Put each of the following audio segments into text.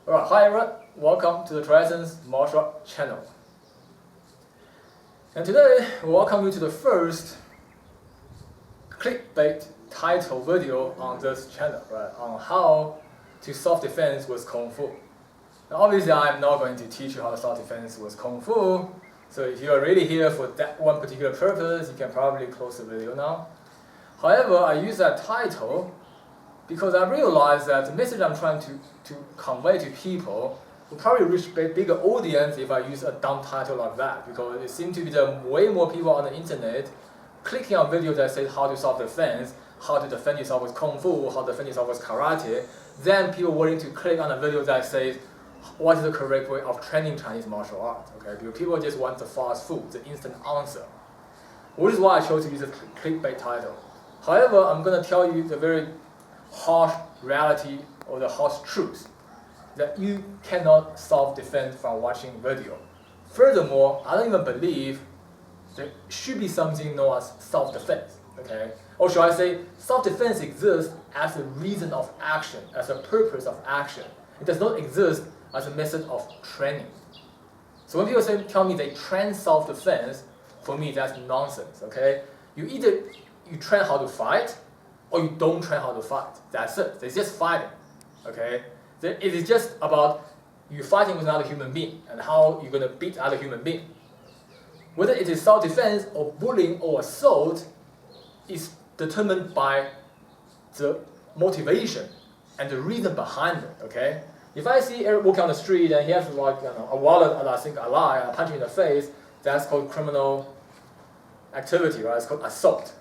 Alright, hi everyone, welcome to the TriEssence martial art channel. And today, we welcome you to the first clickbait title video on this channel, right? On how to self-defense with Kung Fu. Now obviously, I'm not going to teach you how to self-defense with Kung Fu, so if you are really here for that one particular purpose, you can probably close the video now. However, I use that title because I realized that the message I'm trying to convey to people will probably reach a bigger audience if I use a dumb title like that, because it seems to be there are way more people on the internet clicking on videos that say how to self-defense, how to defend yourself with Kung Fu, how to defend yourself with Karate, than people willing to click on a video that says what is the correct way of training Chinese martial arts. Okay? Because people just want the fast food, the instant answer. Which is why I chose to use a clickbait title. However, I'm going to tell you the very harsh reality or the harsh truth that you cannot self-defend from watching video. Furthermore, I don't even believe there should be something known as self-defense. Okay? Or should I say, self-defense exists as a reason of action, as a purpose of action. It does not exist as a method of training. So when people tell me they train self-defense, for me that's nonsense. Okay? You either you train how to fight, or you don't train how to fight. That's it. It's just fighting. Okay? It is just about you fighting with another human being and how you're going to beat other human being. Whether it is self-defense or bullying or assault is determined by the motivation and the reason behind it. Okay? If I see Eric walking on the street and he has like a wallet and I think I lie and I punch him in the face, that's called criminal activity, right? It's called assault.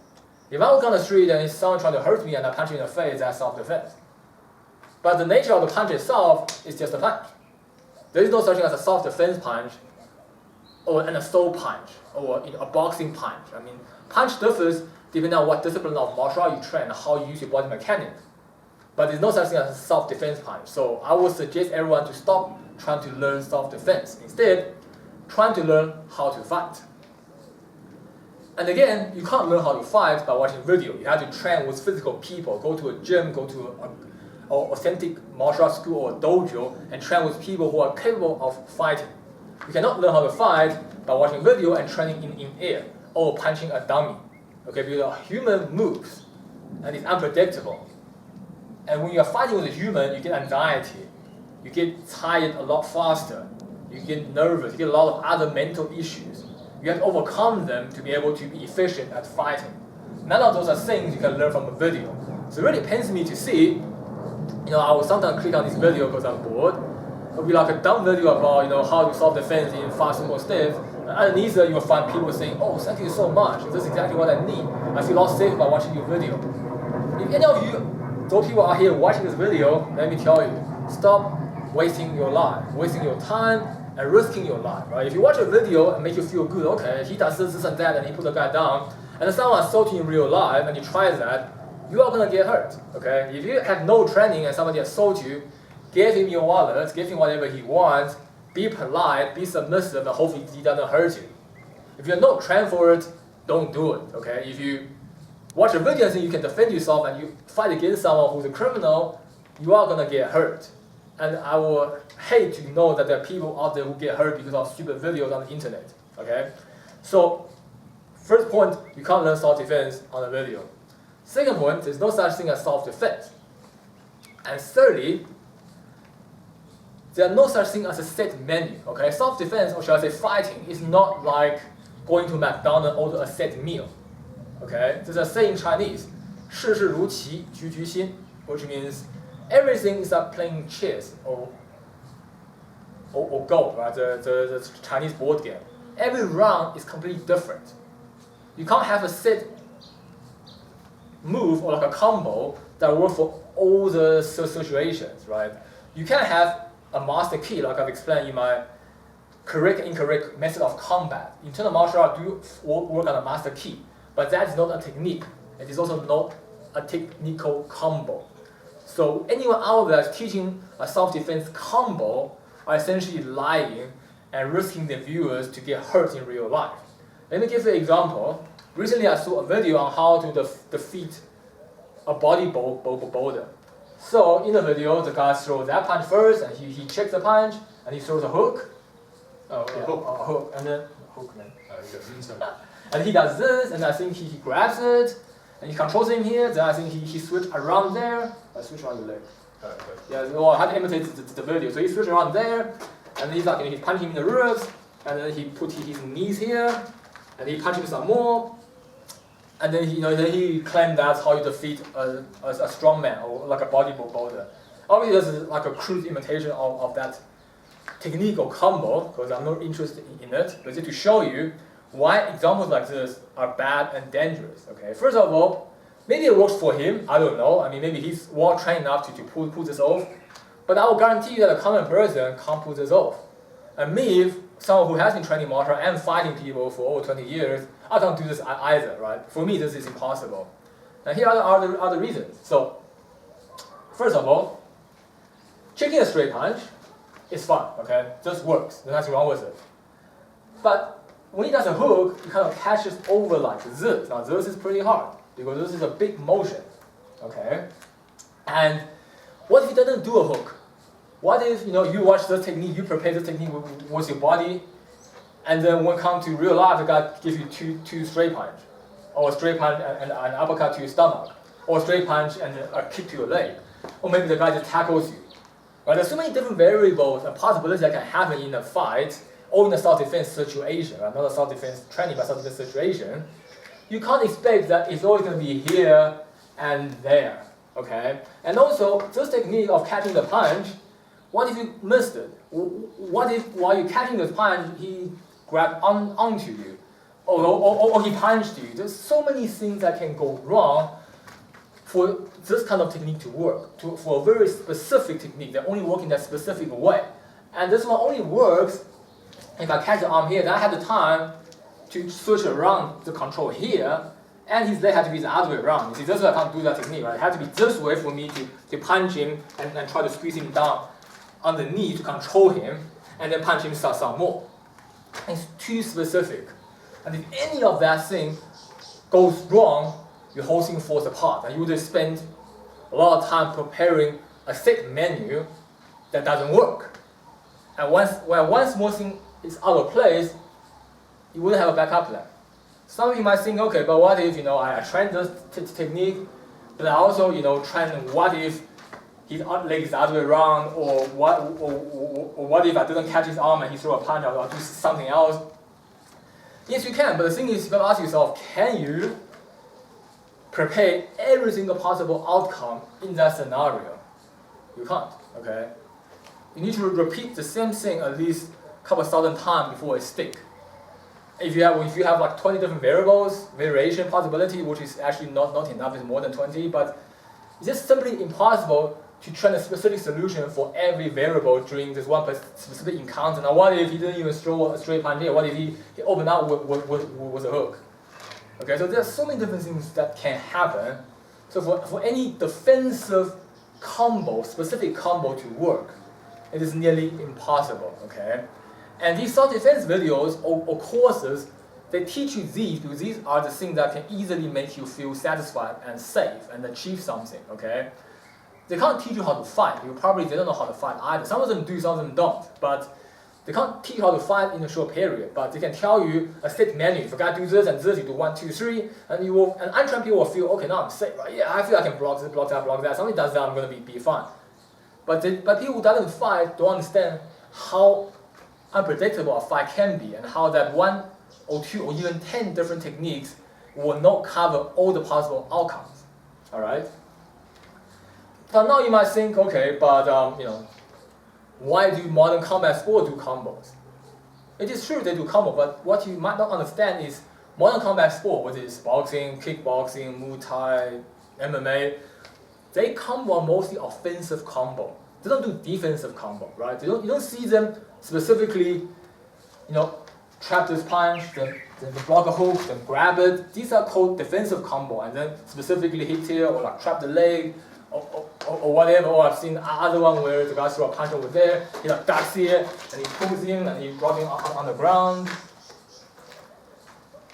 If I walk on the street and someone trying to hurt me and I punch him in the face, that's self-defense. But the nature of the punch itself is just a punch. There is no such thing as a self-defense punch or an assault punch or a boxing punch. I mean, punch differs depending on what discipline of martial art you train and how you use your body mechanics. But there's no such thing as a self-defense punch. So I would suggest everyone to stop trying to learn self-defense. Instead, trying to learn how to fight. And again, you can't learn how to fight by watching video. You have to train with physical people, go to a gym, go to an authentic martial arts school or a dojo, and train with people who are capable of fighting. You cannot learn how to fight by watching video and training in air or punching a dummy. Okay, because a human moves and it's unpredictable. And when you're fighting with a human, you get anxiety. You get tired a lot faster. You get nervous. You get a lot of other mental issues. You have to overcome them to be able to be efficient at fighting. None of those are things you can learn from a video. So it really pains me to see, I will sometimes click on this video because I'm bored. It'll be like a dumb video about, how to self-defense in 5 simple steps. And underneath that, you'll find people saying, oh, thank you so much. This is exactly what I need. I feel a lot safer by watching your video. If any of you, those people are here watching this video, let me tell you, stop wasting your life, wasting your time, and risking your life, right? If you watch a video and make you feel good, okay, he does this and that, and he put the guy down, and then someone assaults you in real life, and you try that, you are gonna get hurt, okay? If you have no training and somebody assaults you, give him your wallet, give him whatever he wants, be polite, be submissive, and hopefully he doesn't hurt you. If you're not trained for it, don't do it, okay? If you watch a video and think you can defend yourself and you fight against someone who's a criminal, you are gonna get hurt. And I will hate to know that there are people out there who get hurt because of stupid videos on the internet. Okay? So, first point, you can't learn self-defense on a video. Second point, there's no such thing as self-defense. And thirdly, there are no such thing as a set menu. Okay? Self-defense, or should I say fighting, is not like going to McDonald's and order a set meal. Okay? There's a saying in Chinese, 事事如棋,局局新, which means everything is like playing chess or Go, right? The Chinese board game. Every round is completely different. You can't have a set move or like a combo that works for all the situations, right? You can have a master key, like I've explained in my correct and incorrect method of combat. Internal martial art do work on a master key, but that is not a technique. It is also not a technical combo. So anyone out there that's teaching a self-defense combo are essentially lying and risking their viewers to get hurt in real life. Let me give you an example. Recently I saw a video on how to defeat a bodybuilder. So in the video, the guy throws that punch first, and he checks the punch, and he throws a hook. Oh, yeah, a hook, and then hook, man. And he does this, and I think he grabs it, and he controls him here. Then I think he switched around there. I switch around the leg. Yeah, well, I had to imitate the video. So he switched around there, and he's like, he's punching him in the ribs, and then he put his knees here, and he punched him some more. And then he claimed that's how you defeat a strong man or like a bodybuilder. Obviously, this is like a crude imitation of that technique or combo, because I'm not interested in it, but just to show you why examples like this are bad and dangerous. Okay, first of all, maybe it works for him. I don't know. I mean, maybe he's well trained enough to pull this off. But I will guarantee you that a common person can't pull this off. And me, someone who has been training martial and fighting people for over 20 years, I can't do this either, right? For me, this is impossible. And here are the reasons. So, first of all, checking a straight punch is fine, okay? Just works. There's nothing wrong with it. But when he does a hook, he kind of catches over like this. Now, this is pretty hard because this is a big motion, okay? And what if he doesn't do a hook? What if you watch this technique, you prepare this technique with your body, and then when it comes to real life, the guy gives you two straight punch, or a straight punch and an uppercut to your stomach, or a straight punch and a kick to your leg, or maybe the guy just tackles you. Right? There's so many different variables and possibilities that can happen in a fight or in a self-defense situation, right? Not a self-defense training, but self-defense situation. You can't expect that it's always going to be here and there, okay? And also, this technique of catching the punch, what if you missed it? What if while you're catching the punch, he grabbed onto you, or he punched you? There's so many things that can go wrong for this kind of technique to work, for a very specific technique that only works in that specific way. And this one only works if I catch the arm here, then I have the time to switch around the control here, and his leg had to be the other way around. You see, this way I can't do that technique, right? It had to be this way for me to punch him and try to squeeze him down on the knee to control him, and then punch him some more. It's too specific. And if any of that thing goes wrong, your whole thing falls apart. And you would spend a lot of time preparing a set menu that doesn't work. And when one small thing is out of place, you wouldn't have a backup plan. Some of you might think, okay, but what if I train this technique, but I also train what if his leg is the other way around, or what if I didn't catch his arm and he threw a punch, I'll do something else. Yes, you can, but the thing is, you gotta ask yourself, can you prepare every single possible outcome in that scenario? You can't, okay? You need to repeat the same thing at least a couple thousand times before it sticks. If you have like 20 different variables, variation possibility, which is actually not enough, it's more than 20, but it's just simply impossible to train a specific solution for every variable during this one specific encounter. Now, what if he didn't even throw a straight punch here? What if he opened up with a hook? Okay, so there's so many different things that can happen. So for any defensive combo, specific combo to work, it is nearly impossible, okay? And these self-defense videos or courses, they teach you these because these are the things that can easily make you feel satisfied and safe and achieve something, okay? They can't teach you how to fight. They don't know how to fight either. Some of them do, some of them don't. But they can't teach you how to fight in a short period. But they can tell you a set menu. If a guy do this and this, you do 1, 2, 3, and untrained people will feel, okay, now I'm safe. Right? Yeah, I feel I can block this, block that, block that. Somebody does that, I'm going to be fine. But people who doesn't fight don't understand how unpredictable a fight can be, and how that 1 or 2 or even 10 different techniques will not cover all the possible outcomes. All right. But now you might think, okay, but why do modern combat sports do combos? It is true they do combos, but what you might not understand is modern combat sport, whether it's boxing, kickboxing, Muay Thai, MMA, they combo are mostly offensive combo. They don't do defensive combo, right? You don't see them specifically, trap this punch, then block a hook, then grab it. These are called defensive combo, and then specifically hit here or like trap the leg or whatever. Or I've seen other one where the guy throw a punch over there, he ducks here and he pulls him and he brought him on the ground.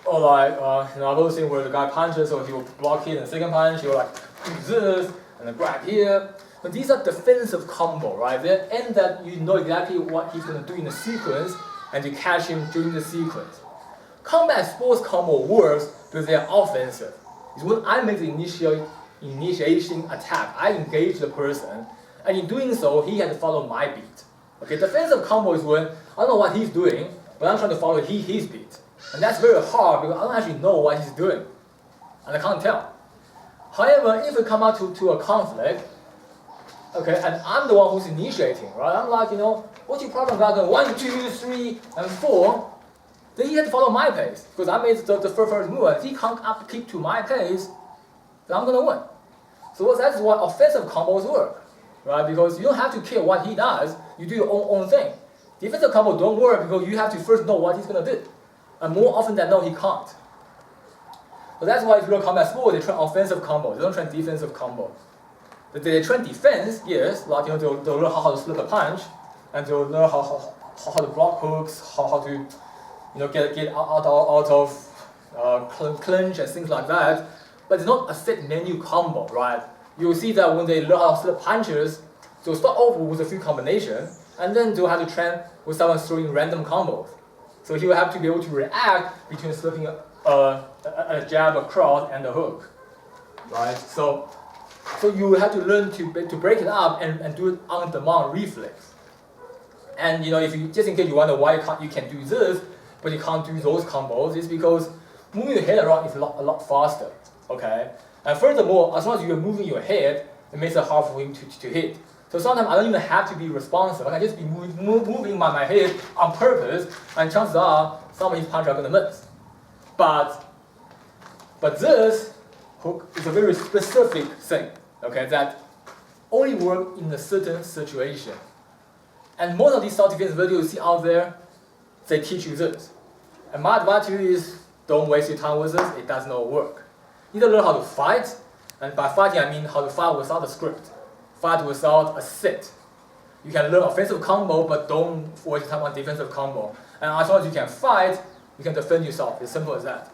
Or like another thing where the guy punches, so he will block here and the second punch, he will like do this and then grab here. But these are defensive combo, right? They're end that you know exactly what he's going to do in the sequence, and you catch him during the sequence. Combat sports combo works because they are offensive. It's when I make the initiation attack, I engage the person, and in doing so, he has to follow my beat. Okay, defensive combo is when I don't know what he's doing, but I'm trying to follow his beat. And that's very hard because I don't actually know what he's doing, and I can't tell. However, if we come out to a conflict, okay, and I'm the one who's initiating, right? I'm like, what's your problem about 1, 2, 3, and 4? Then he has to follow my pace because I made the first move. If he can't keep to my pace, then I'm gonna win. So that's why offensive combos work, right? Because you don't have to care what he does. You do your own thing. Defensive combo don't work because you have to first know what he's gonna do, and more often than not, he can't. So that's why if you look at combat sport, they train offensive combos. They don't train defensive combos. They train defense, yes, like they'll learn how to slip a punch, and they'll learn how to block hooks, how to get out of clinch and things like that. But it's not a set menu combo, right? You'll see that when they learn how to slip punches, they'll start over with a few combinations, and then they'll have to train with someone throwing random combos. So he will have to be able to react between slipping a jab, a cross, and a hook, right? So you have to learn to break it up and do it on demand reflex. And if you just in case you wonder why you can do this, but you can't do those combos, it's because moving your head around is a lot faster. Okay. And furthermore, as long as you're moving your head, it makes it hard for him to hit. So sometimes I don't even have to be responsive. I can just be moving my head on purpose, and chances are some of his punches are gonna miss. But this hook is a very specific thing, okay, that only work in a certain situation. And most of these self-defense videos you see out there, they teach you this. And my advice to you is don't waste your time with this, it does not work. Either learn how to fight, and by fighting I mean how to fight without a script, fight without a set. You can learn offensive combo, but don't waste your time on defensive combo. And as long as you can fight, you can defend yourself, it's simple as that.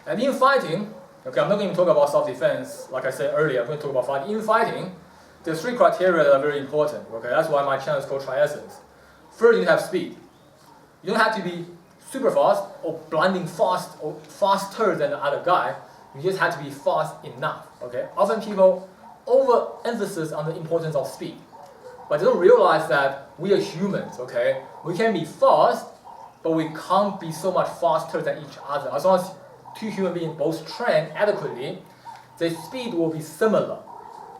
And in fighting, okay, I'm not going to talk about self-defense, like I said earlier, I'm going to talk about fighting. In fighting, there's 3 criteria that are very important, okay? That's why my channel is called TriEssence. First, you have speed. You don't have to be super fast or blinding fast or faster than the other guy. You just have to be fast enough, okay? Often people overemphasize on the importance of speed, but they don't realize that we are humans, okay? We can be fast, but we can't be so much faster than each other. As long as 2 human beings both train adequately, their speed will be similar,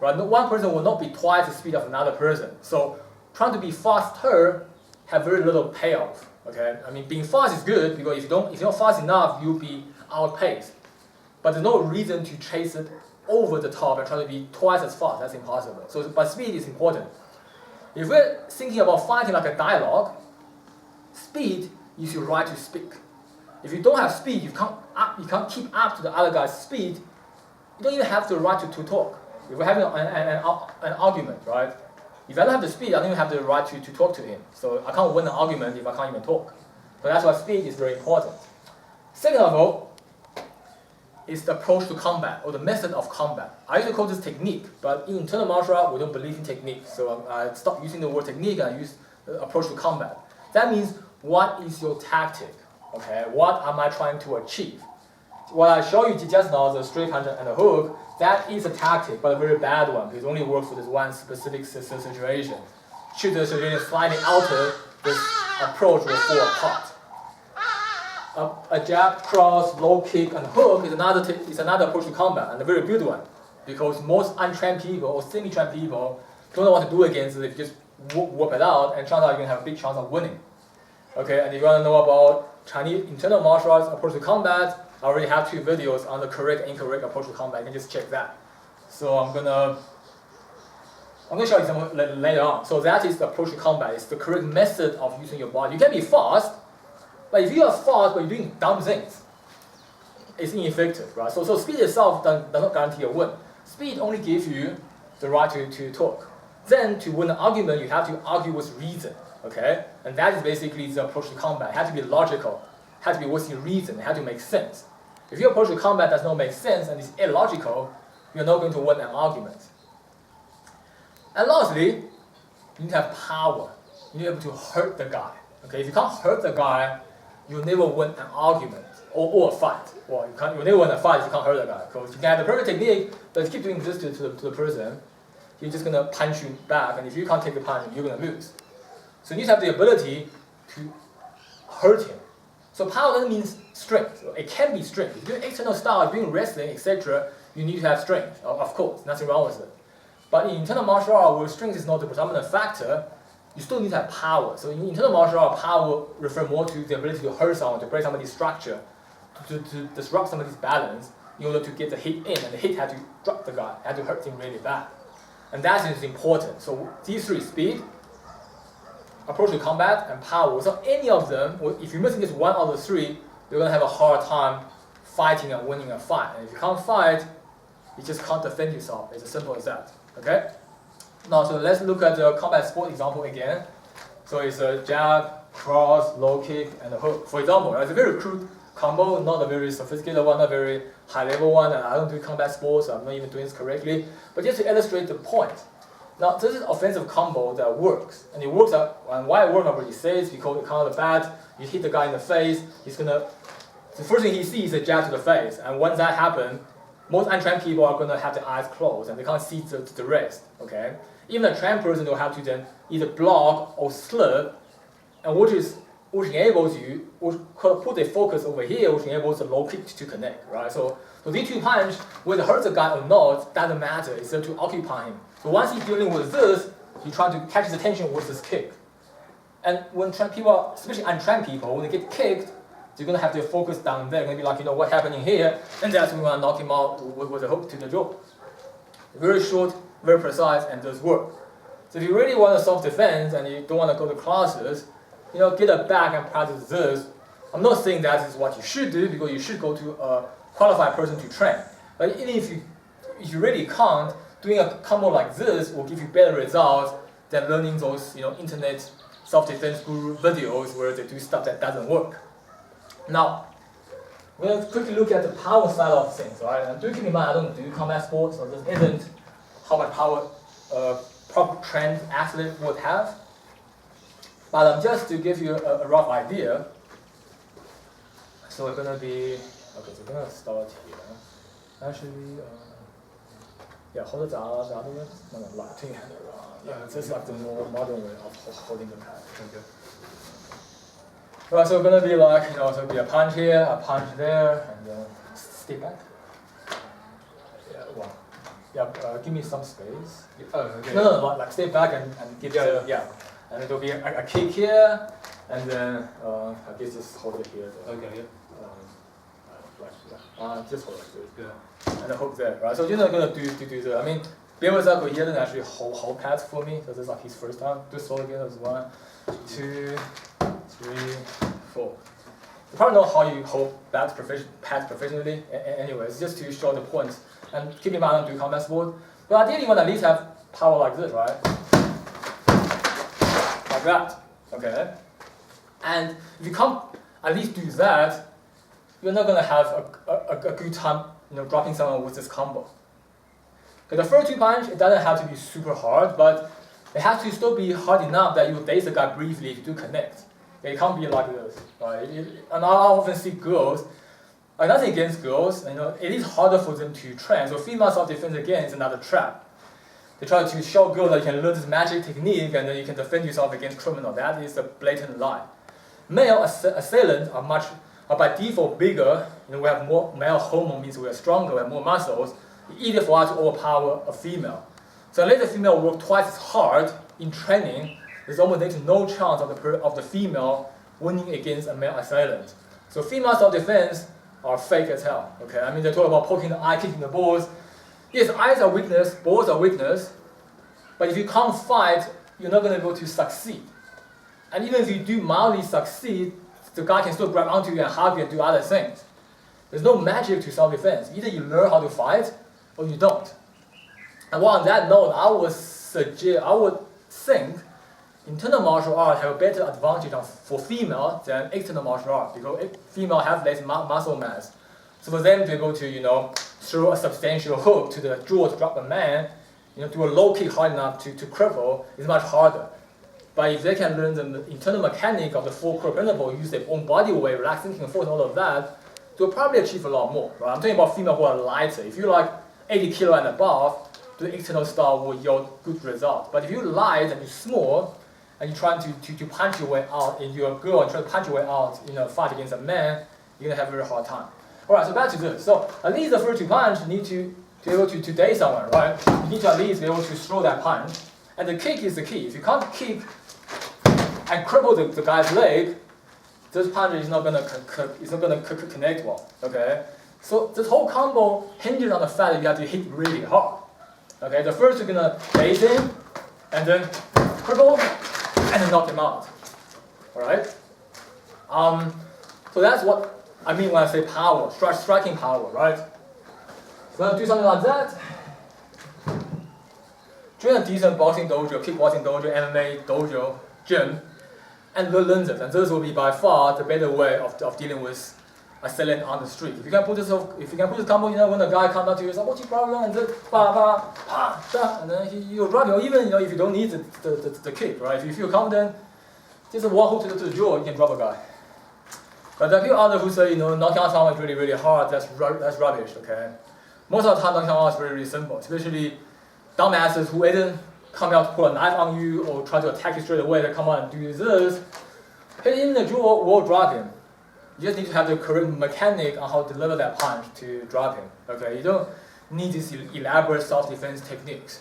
right? One person will not be twice the speed of another person. So trying to be faster have very little payoff, okay? I mean, being fast is good because if you're not fast enough, you'll be outpaced. But there's no reason to chase it over the top and try to be twice as fast. That's impossible. So, but speed is important. If we're thinking about fighting like a dialogue, speed is your right to speak. If you don't have speed, you can't keep up to the other guy's speed, you don't even have the right to talk. If we're having an argument, right? If I don't have the speed, I don't even have the right to talk to him. So I can't win an argument if I can't even talk. So that's why speed is very important. Second of all, is the approach to combat, or the method of combat. I used to call this technique, but in internal martial art, we don't believe in technique. So I stopped using the word technique and I use the approach to combat. That means, what is your tactic? Okay, what am I trying to achieve? What I showed you just now, the straight punch and the hook, that is a tactic, but a very bad one, because it only works for this one specific situation. Should the situation slightly alter, this approach will fall apart. A jab, cross, low kick, and hook is another approach to combat, and a very good one, because most untrained people or semi-trained people don't know what to do against it. If you just whoop it out, and chances are you're going to have a big chance of winning. Okay, and if you want to know about Chinese internal martial arts approach to combat, I already have 2 videos on the correct and incorrect approach to combat. You can just check that. So I'm gonna show you some later on. So that is the approach to combat. It's the correct method of using your body. You can be fast, but if you are fast but you're doing dumb things, it's ineffective, right? So speed itself does not guarantee a win. Speed only gives you the right to talk. Then to win an argument, you have to argue with reason, okay? And that is basically the approach to combat. It has to be logical. It has to be within reason. It has to make sense. If your approach to combat does not make sense and is illogical, you're not going to win an argument. And lastly, you need to have power. You need to be able to hurt the guy. Okay, if you can't hurt the guy, you'll never win an argument or a fight. Well, you'll never win a fight if you can't hurt the guy. Because you can have the perfect technique, but if you keep doing this to the person, he's just gonna punch you back, and if you can't take the punch, you're gonna lose. So you need to have the ability to hurt him. So power doesn't mean strength. It can be strength. If you're doing external style, doing wrestling, etc., you need to have strength. Of course, nothing wrong with it. But in internal martial art, where strength is not the predominant factor, you still need to have power. So in internal martial art, power refers more to the ability to hurt someone, to break somebody's structure, to disrupt somebody's balance in order to get the hit in, and the hit had to drop the guy, had to hurt him really bad. And that is important. So these three: speed, approach to combat, and power. Without any of them, or if you're missing just one out of the three, you're gonna have a hard time fighting and winning a fight. And if you can't fight, you just can't defend yourself. It's as simple as that. Okay? Now, so let's look at the combat sport example again. So it's a jab, cross, low kick, and a hook. For example, it's a very crude combo, not a very sophisticated one, not a very high level one, and I don't do combat sports, so I'm not even doing this correctly. But just to illustrate the point. Now, this is an offensive combo that works. And it works out, and why it works, I already say, is because you counter the bat, you hit the guy in the face, the first thing he sees is a jab to the face. And once that happens, most untrained people are going to have their eyes closed, and they can't see the rest, okay? Even a trained person will have to then either block or slip, and which enables you, which put the focus over here, which enables the low kick to connect, right? So these two punch, whether it hurts the guy or not, doesn't matter. It's there to occupy him. So once he's dealing with this, you try to catch his attention with this kick. And when trained people, especially untrained people, when they get kicked, they're gonna have their focus down there. They're gonna be like, what happening here? And that's when we're gonna knock him out with a hook to the jaw. Very short, very precise, and does work. So if you really want to self-defense and you don't want to go to classes, get a bag and practice this. I'm not saying that is what you should do, because you should go to a qualified person to train. But even if you really can't, doing a combo like this will give you better results than learning those internet self-defense guru videos where they do stuff that doesn't work. Now, we're going to quickly look at the power side of things, right? And do keep in mind, I don't do combat sports, so this isn't how much power a proper trained athlete would have. But just to give you a rough idea, so we're going to be, okay, so we're going to start here. Actually, hold the jab, two hand around. This is like the more modern way of holding the pad. Okay. Right, so we're going to be like, so it'll be a punch here, a punch there, and then step back. Give me some space. Okay. No, like step back and give and there'll be a kick here, and then I guess just hold it here. Okay. Just hold it like this. And a hook there, right? So you're not gonna do that. I mean, Bill here didn't actually hold pads for me, so this is like his first time. Do slow again as 1, 2, 3, 4. You probably know how you hold pads professionally. Anyways, just to show the points. And keep in mind, I don't do combat sport. But ideally, you want to at least have power like this, right? Like that, okay? And if you can't at least do that, you're not going to have a good time, dropping someone with this combo. Okay, the first 2 punch, it doesn't have to be super hard, but it has to still be hard enough that you daze the guy briefly if you do connect. Okay, it can't be like this, right? And I often see girls. Nothing against girls, it is harder for them to train. So female self-defense again is another trap. They try to show girls that you can learn this magic technique and then you can defend yourself against criminal. That is a blatant lie. Male assailants are by default bigger. We have more male hormone, means we are stronger, we have more muscles. It's easier for us to overpower a female. So unless the female work twice as hard in training, there's almost next to no chance of the female winning against a male assailant. So female self-defense are fake as hell. Okay, I mean they talk about poking the eye, kicking the balls. Yes, eyes are weakness, balls are weakness, but if you can't fight, you're not going to be able to succeed. And even if you do mildly succeed, the guy can still grab onto you and hug you and do other things. There's no magic to self-defense. Either you learn how to fight or you don't. And while on that note, I would think internal martial art have a better advantage for female than external martial art, because female have less muscle mass. So for them to go to throw a substantial hook to the jaw to drop a man, do a low kick hard enough to cripple is much harder. But if they can learn the internal mechanic of the full core principle, use their own body weight, relaxed thinking force, all of that, they'll probably achieve a lot more. Right? I'm talking about female who are lighter. If you're like 80 kilo and above, the external style will yield good results. But if you're light and you're small, and you're trying to punch your way out, and you're a girl and try to punch your way out in a fight against a man, you're gonna have a very hard time. Alright, so back to this. So at least the first two punch, you need to be able to date someone, right? You need to at least be able to throw that punch. And the kick is the key. If you can't kick and cripple the guy's leg, this punch is not gonna connect well. Okay? So this whole combo hinges on the fact that you have to hit really hard. Okay, the first you're gonna base him, and then cripple, and then knock him out. Alright? So that's what I mean when I say power, striking power, right? So I'm gonna do something like that. Join a decent boxing dojo, kickboxing dojo, MMA dojo, gym, and learn this. And this will be by far the better way of dealing with assailant on the street. If you can put this combo, when the guy comes up to you, it's like, what's your problem? And then and then you'll drop you. Even if you don't need the kick, right? If you feel confident, just a one hook to the jaw, you can drop a guy. But there are people out there who say, knocking out someone is really, really hard. That's rubbish. Okay. Most of the time, knocking out is really, really simple. Especially dumbasses who either come out to pull a knife on you or try to attack you straight away. They come out and do this. Hit him in the jaw or drop him. You just need to have the correct mechanic on how to deliver that punch to drop him. Okay, you don't need these elaborate self-defense techniques.